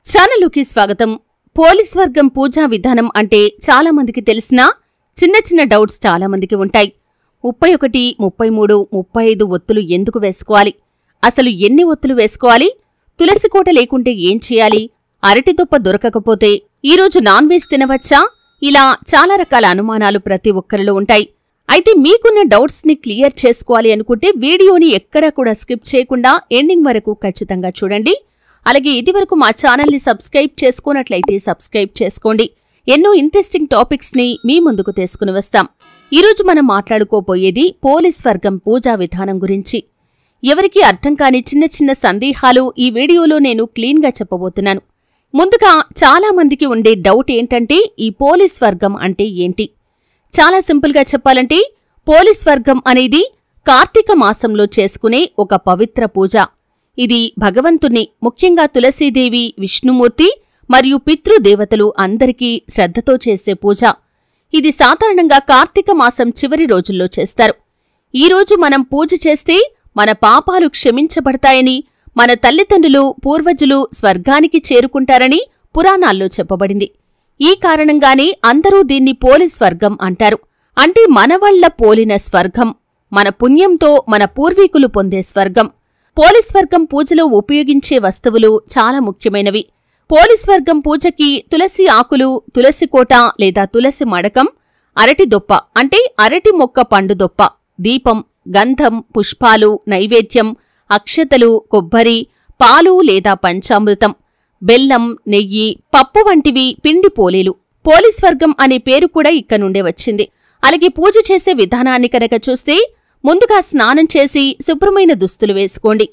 ఛానలుకి స్వాగతం. పోలీస్ వర్గం పూజా విధానం అంటే చాలా మందికి తెలిసినా చిన్న చిన్న డౌట్స్ చాలా మందికి ఉంటాయి. 31, 33, 35 ఒత్తులు ఎందుకు వేసుకోవాలి? అసలు ఎన్ని ఒత్తులు వేసుకోవాలి? తులసి కోట లేకుంటే ఏం చేయాలి? అరటి దుప్ప దొరకకపోతే ఈరోజు నాన్ వెజ్ తినవచ్చా? ఇలా చాలా రకాల అనుమానాలు ప్రతి ఒక్కరిలో ఉంటాయి. అయితే మీకున్న డౌట్స్ ని క్లియర్ చేసుకోవాలి అనుకుంటే వీడియోని ఎక్కడా కూడా స్కిప్ చేయకుండా ఎండింగ్ వరకు ఖచ్చితంగా చూడండి. అలాగే ఇదివరకు మా ఛానల్ని సబ్స్క్రైబ్ చేసుకోనట్లయితే సబ్స్క్రైబ్ చేసుకోండి. ఎన్నో ఇంట్రెస్టింగ్ టాపిక్స్ ని మీ ముందుకు తీసుకుని వస్తాం. ఈరోజు మనం మాట్లాడుకోబోయేది పోలీస్ వర్గం పూజా విధానం గురించి. ఎవరికీ అర్థం కాని చిన్న చిన్న సందేహాలు ఈ వీడియోలో నేను క్లీన్గా చెప్పబోతున్నాను. ముందుగా చాలా మందికి ఉండే డౌట్ ఏంటంటే ఈ పోలీస్ వర్గం అంటే ఏంటి? చాలా సింపుల్గా చెప్పాలంటే పోలీస్ వర్గం అనేది కార్తీక మాసంలో చేసుకునే ఒక పవిత్ర పూజ. ఇది భగవంతుని, ముఖ్యంగా తులసీదేవి, విష్ణుమూర్తి మరియు పితృదేవతలు అందరికీ శ్రద్ధతో చేసే పూజ. ఇది సాధారణంగా కార్తీక మాసం చివరి రోజుల్లో చేస్తారు. ఈరోజు మనం పూజ చేస్తే మన పాపాలు క్షమించబడతాయని, మన తల్లిదండ్రులు, పూర్వజులు స్వర్గానికి చేరుకుంటారని పురాణాల్లో చెప్పబడింది. ఈ కారణంగానే అందరూ దీన్ని పోలీస్ వర్గం అంటారు. అంటే మనవళ్ల పోలిన స్వర్గం, మన పుణ్యంతో మన పూర్వీకులు పొందే స్వర్గం. పోలీస్ వర్గం పూజలో ఉపయోగించే వస్తువులు చాలా ముఖ్యమైనవి. పోలీస్ వర్గం పూజకి తులసి ఆకులు, తులసి కోట లేదా తులసి మడకం, అరటి దొప్ప అంటే అరటి మొక్క పండు దొప్ప, దీపం, గంధం, పుష్పాలు, నైవేద్యం, అక్షతలు, కొబ్బరి, పాలు లేదా పంచామృతం, బెల్లం, నెయ్యి, పప్పు వంటివి పిండి పోలీలు. పోలీస్ వర్గం అనే పేరు కూడా ఇక్కనుండే వచ్చింది. అలాగే పూజ చేసే విధానాన్ని కనుక చూస్తే ముందుగా స్నానం చేసి శుభ్రమైన దుస్తులు వేసుకోండి.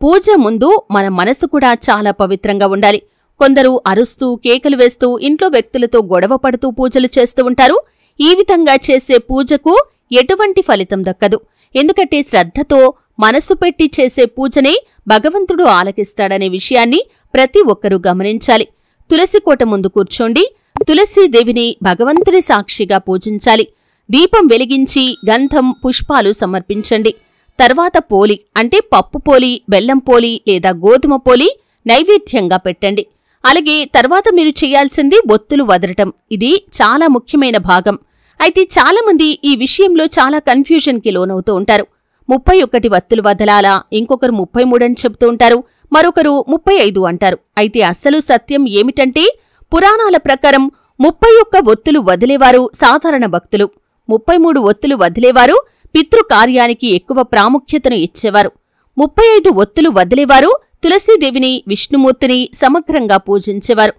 పూజ ముందు మన మనసు కూడా చాలా పవిత్రంగా ఉండాలి. కొందరు అరుస్తూ, కేకలు వేస్తూ, ఇంట్లో వ్యక్తులతో గొడవ పడుతూ పూజలు చేస్తూ ఉంటారు. ఈ విధంగా చేసే పూజకు ఎటువంటి ఫలితం దక్కదు. ఎందుకంటే శ్రద్ధతో మనసు పెట్టి చేసే పూజనే భగవంతుడు ఆలకిస్తాడనే విషయాన్ని ప్రతి ఒక్కరూ గమనించాలి. తులసి కోట ముందు కూర్చోండి. తులసీదేవిని భగవంతుడి సాక్షిగా పూజించాలి. దీపం వెలిగించి గంధం, పుష్పాలు సమర్పించండి. తర్వాత పోలి అంటే పప్పు పోలి, బెల్లం పోలి లేదా గోధుమ పోలి నైవేద్యంగా పెట్టండి. అలాగే తర్వాత మీరు చేయాల్సింది ఒత్తులు వదలటం. ఇది చాలా ముఖ్యమైన భాగం. అయితే చాలామంది ఈ విషయంలో చాలా కన్ఫ్యూజన్కి లోనవుతూ ఉంటారు. 31 వత్తులు వదలాలా, ఇంకొకరు 33 అని చెబుతూ ఉంటారు, మరొకరు 35 అంటారు. అయితే అస్సలు సత్యం ఏమిటంటే పురాణాల ప్రకారం 31 ఒత్తులు వదిలేవారు సాధారణ భక్తులు, 33 ఒత్తులు వదిలేవారు పితృకార్యానికి ఎక్కువ ప్రాముఖ్యతను ఇచ్చేవారు, 35 ఒత్తులు వదిలేవారు తులసీదేవిని, విష్ణుమూర్తిని సమగ్రంగా పూజించేవారు.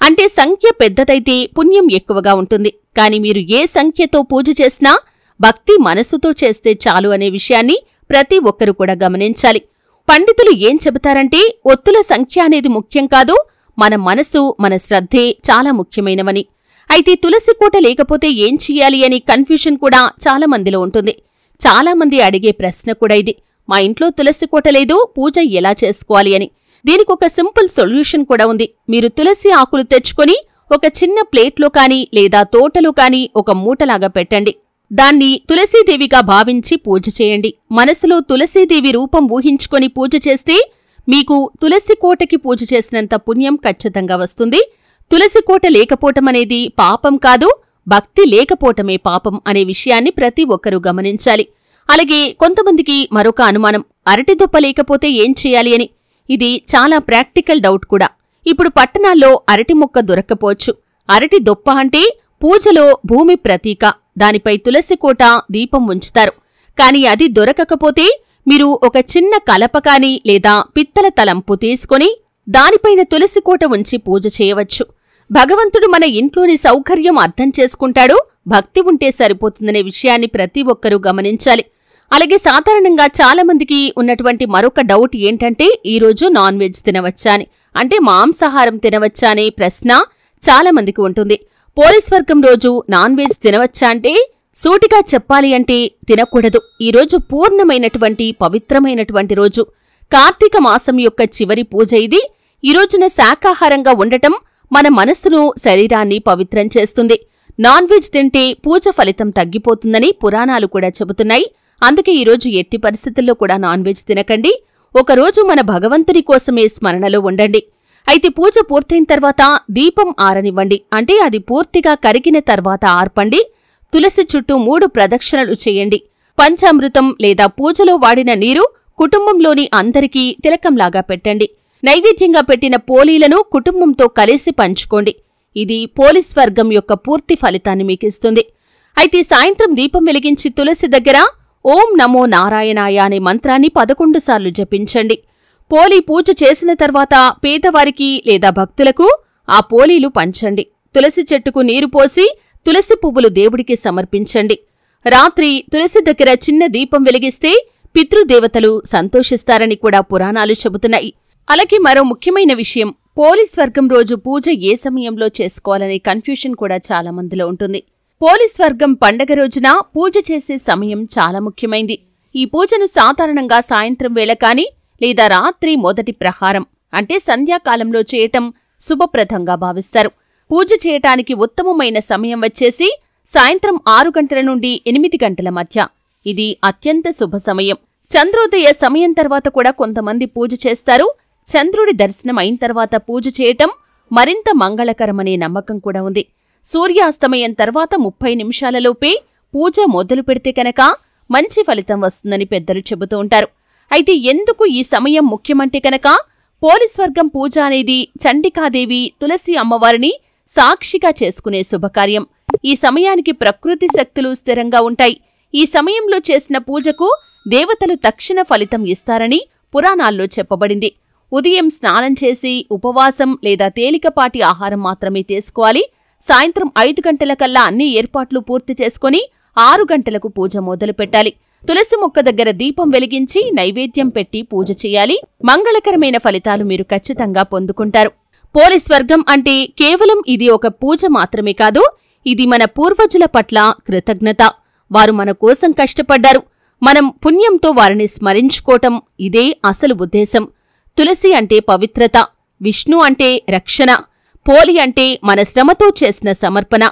అంటే సంఖ్య పెద్దదైతే పుణ్యం ఎక్కువగా ఉంటుంది. కాని మీరు ఏ సంఖ్యతో పూజ చేసినా భక్తి మనసుతో చేస్తే చాలు అనే విషయాన్ని ప్రతి ఒక్కరూ కూడా గమనించాలి. పండితులు ఏం చెబుతారంటే ఒత్తుల సంఖ్య అనేది ముఖ్యం కాదు, మన మనసు, మన శ్రద్ధే చాలా ముఖ్యమైనవని. అయితే తులసి కోట లేకపోతే ఏం చెయ్యాలి అని కన్ఫ్యూషన్ కూడా చాలా మందిలో ఉంటుంది. చాలా మంది అడిగే ప్రశ్న కూడా ఇది, మా ఇంట్లో తులసి కోట లేదు, పూజ ఎలా చేసుకోవాలి అని. దీనికొక సింపుల్ సొల్యూషన్ కూడా ఉంది. మీరు తులసి ఆకులు తెచ్చుకొని ఒక చిన్న ప్లేట్లో కాని లేదా తోటలో కాని ఒక మూటలాగా పెట్టండి. దాన్ని తులసీదేవిగా భావించి పూజ చేయండి. మనసులో తులసీదేవి రూపం ఊహించుకొని పూజ చేస్తే మీకు తులసి కోటకి పూజ చేసినంత పుణ్యం ఖచ్చితంగా వస్తుంది. తులసి కోట లేకపోవటమనేది పాపం కాదు, భక్తి లేకపోవటమే పాపం అనే విషయాన్ని ప్రతి ఒక్కరూ గమనించాలి. అలాగే కొంతమందికి మరొక అనుమానం, అరటి దొప్ప లేకపోతే ఏం చేయాలి అని. ఇది చాలా ప్రాక్టికల్ డౌట్ కూడా. ఇప్పుడు పట్టణాల్లో అరటి మొక్క దొరక్కపోవచ్చు. అరటి దొప్ప అంటే పూజలో భూమి ప్రతీక, దానిపై తులసి కోట, దీపం ఉంచుతారు. కాని అది దొరకకపోతే మీరు ఒక చిన్న కలపకాని లేదా పిత్తల తలంపు తీసుకొని దానిపైన తులసి కోట ఉంచి పూజ చేయవచ్చు. భగవంతుడు మన ఇంట్లోని సౌకర్యం అర్థం చేసుకుంటాడు, భక్తి ఉంటే సరిపోతుందనే విషయాన్ని ప్రతి ఒక్కరూ గమనించాలి. అలాగే సాధారణంగా చాలామందికి ఉన్నటువంటి మరొక డౌట్ ఏంటంటే ఈరోజు నాన్ వెజ్ తినవచ్చా అని, అంటే మాంసాహారం తినవచ్చా అనే ప్రశ్న చాలామందికి ఉంటుంది. పోలీస్ వర్గం రోజు నాన్ వెజ్ తినవచ్చా అంటే సూటిగా చెప్పాలి అంటే తినకూడదు. ఈరోజు పూర్ణమైనటువంటి పవిత్రమైనటువంటి రోజు, కార్తీక మాసం యొక్క చివరి పూజ ఇది. ఈ రోజున శాకాహారంగా ఉండటం మన మనస్సును, శరీరాన్ని పవిత్రం చేస్తుంది. నాన్ వెజ్ తింటే పూజ ఫలితం తగ్గిపోతుందని పురాణాలు కూడా చెబుతున్నాయి. అందుకే ఈరోజు ఎట్టి పరిస్థితుల్లో కూడా నాన్ వెజ్ తినకండి. ఒకరోజు మన భగవంతుని కోసమే స్మరణలో ఉండండి. అయితే పూజ పూర్తయిన తర్వాత దీపం ఆరనివ్వండి. అంటే అది పూర్తిగా కరిగిన తర్వాత ఆర్పండి. తులసి చుట్టూ 3 ప్రదక్షిణలు చేయండి. పంచామృతం లేదా పూజలో వాడిన నీరు కుటుంబంలోని అందరికీ తిలకంలాగా పెట్టండి. నైవేద్యంగా పెట్టిన పోలీలను కుటుంబంతో కలిసి పంచుకోండి. ఇది పోలీస్ వర్గం యొక్క పూర్తి ఫలితాన్ని మీకిస్తుంది. అయితే సాయంత్రం దీపం వెలిగించి తులసి దగ్గర ఓం నమో నారాయణాయ అనే మంత్రాన్ని 11 సార్లు జపించండి. పోలీ పూజ చేసిన తర్వాత పేదవారికి లేదా భక్తులకు ఆ పోలీలు పంచండి. తులసి చెట్టుకు నీరు పోసి తులసి పువ్వులు దేవుడికి సమర్పించండి. రాత్రి తులసి దగ్గర చిన్న దీపం వెలిగిస్తే పితృదేవతలు సంతోషిస్తారని కూడా పురాణాలు చెబుతున్నాయి. అలాగే మరో ముఖ్యమైన విషయం, పోలీస్ వర్గం రోజు పూజ ఏ సమయంలో చేసుకోవాలనే కన్ఫ్యూషన్ కూడా చాలా మందిలో ఉంటుంది. పోలీస్ వర్గం పండగ రోజున పూజ చేసే సమయం చాలా ముఖ్యమైంది. ఈ పూజను సాధారణంగా సాయంత్రం వేళ కాని లేదా రాత్రి మొదటి ప్రహారం అంటే సంధ్యాకాలంలో చేయటం శుభప్రదంగా భావిస్తారు. పూజ చేయటానికి ఉత్తమమైన సమయం వచ్చేసి సాయంత్రం 6 గంటల నుండి 8 గంటల మధ్య. ఇది అత్యంత శుభ సమయం. చంద్రోదయ సమయం తర్వాత కూడా కొంతమంది పూజ చేస్తారు. చంద్రుడి దర్శనం అయిన తర్వాత పూజ చేయటం మరింత మంగళకరమనే నమ్మకం కూడా ఉంది. సూర్యాస్తమయం తర్వాత 30 నిమిషాలలోపే పూజ మొదలు పెడితే కనుక మంచి ఫలితం వస్తుందని పెద్దలు చెబుతూ ఉంటారు. అయితే ఎందుకు ఈ సమయం ముఖ్యమంటే కనుక పోలీస్ వర్గం పూజ అనేది చండికాదేవి, తులసి అమ్మవారిని సాక్షిగా చేసుకునే శుభకార్యం. ఈ సమయానికి ప్రకృతి శక్తులు స్థిరంగా ఉంటాయి. ఈ సమయంలో చేసిన పూజకు దేవతలు తక్షణ ఫలితం ఇస్తారని పురాణాల్లో చెప్పబడింది. ఉదయం స్నానం చేసి ఉపవాసం లేదా తేలికపాటి ఆహారం మాత్రమే తీసుకోవాలి. సాయంత్రం 5 గంటలకల్లా అన్ని ఏర్పాట్లు పూర్తి చేసుకుని 6 గంటలకు పూజ మొదలు పెట్టాలి. తులసి మొక్క దగ్గర దీపం వెలిగించి నైవేద్యం పెట్టి పూజ చేయాలి. మంగళకరమైన ఫలితాలు మీరు ఖచ్చితంగా పొందుకుంటారు. పోలీస్ వర్గం అంటే కేవలం ఇది ఒక పూజ మాత్రమే కాదు, ఇది మన పూర్వజుల పట్ల కృతజ్ఞత. వారు మన కోసం కష్టపడ్డారు. మనం పుణ్యంతో వారిని స్మరించుకోవటం ఇదే అసలు ఉద్దేశం. తులసి అంటే పవిత్రత, విష్ణు అంటే రక్షణ, పోలి అంటే మన శ్రమతో చేసిన సమర్పణ.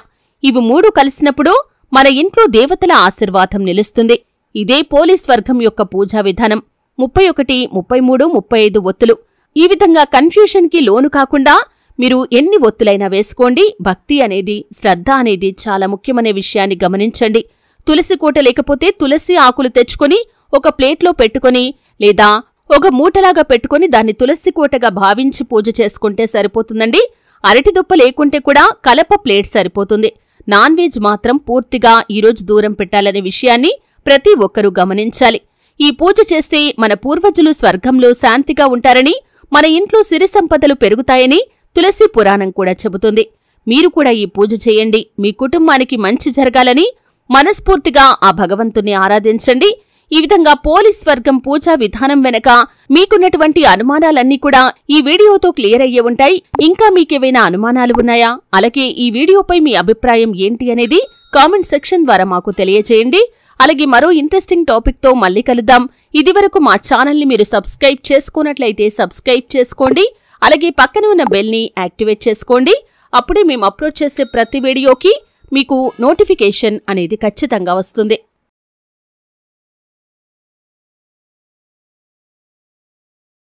ఇవి 3 కలిసినప్పుడు మన ఇంట్లో దేవతల ఆశీర్వాదం నిలుస్తుంది. ఇదే పోలీస్ వర్గం యొక్క పూజా విధానం. 31, 33, 35 ఒత్తులు. ఈ విధంగా కన్ఫ్యూషన్కి లోను కాకుండా మీరు ఎన్ని ఒత్తులైనా వేసుకోండి. భక్తి అనేది, శ్రద్ధ అనేది చాలా ముఖ్యమనే విషయాన్ని గమనించండి. తులసి కోట లేకపోతే తులసి ఆకులు తెచ్చుకొని ఒక ప్లేట్లో పెట్టుకొని లేదా ఒక మూటలాగా పెట్టుకుని దాన్ని తులసి కోటగా భావించి పూజ చేసుకుంటే సరిపోతుందండి. అరటిదుప్ప లేకుంటే కూడా కలప ప్లేట్ సరిపోతుంది. నాన్ వెజ్ మాత్రం పూర్తిగా ఈరోజు దూరం పెట్టాలనే విషయాన్ని ప్రతి ఒక్కరూ గమనించాలి. ఈ పూజ చేస్తే మన పూర్వజులు స్వర్గంలో శాంతిగా ఉంటారని, మన ఇంట్లో సిరి సంపదలు పెరుగుతాయని తులసి పురాణం కూడా చెబుతుంది. మీరు కూడా ఈ పూజ చేయండి. మీ కుటుంబానికి మంచి జరగాలని మనస్ఫూర్తిగా ఆ భగవంతుణ్ణి ఆరాధించండి. ఈ విధంగా పోలీస్ వర్గం పూజా విధానం వెనక మీకున్నటువంటి అనుమానాలన్నీ కూడా ఈ వీడియోతో క్లియర్ అయ్యే ఉంటాయి. ఇంకా మీకేవైనా అనుమానాలు ఉన్నాయా? అలాగే ఈ వీడియోపై మీ అభిప్రాయం ఏంటి అనేది కామెంట్ సెక్షన్ ద్వారా మాకు తెలియజేయండి. అలాగే మరో ఇంట్రెస్టింగ్ టాపిక్తో మళ్ళీ కలుద్దాం. ఇదివరకు మా ఛానల్ని మీరు సబ్స్క్రైబ్ చేసుకున్నట్లయితే సబ్స్క్రైబ్ చేసుకోండి. అలాగే పక్కన ఉన్న బెల్ని యాక్టివేట్ చేసుకోండి. అప్పుడే మేము అప్లోడ్ చేసే ప్రతి వీడియోకి మీకు నోటిఫికేషన్ అనేది ఖచ్చితంగా వస్తుంది.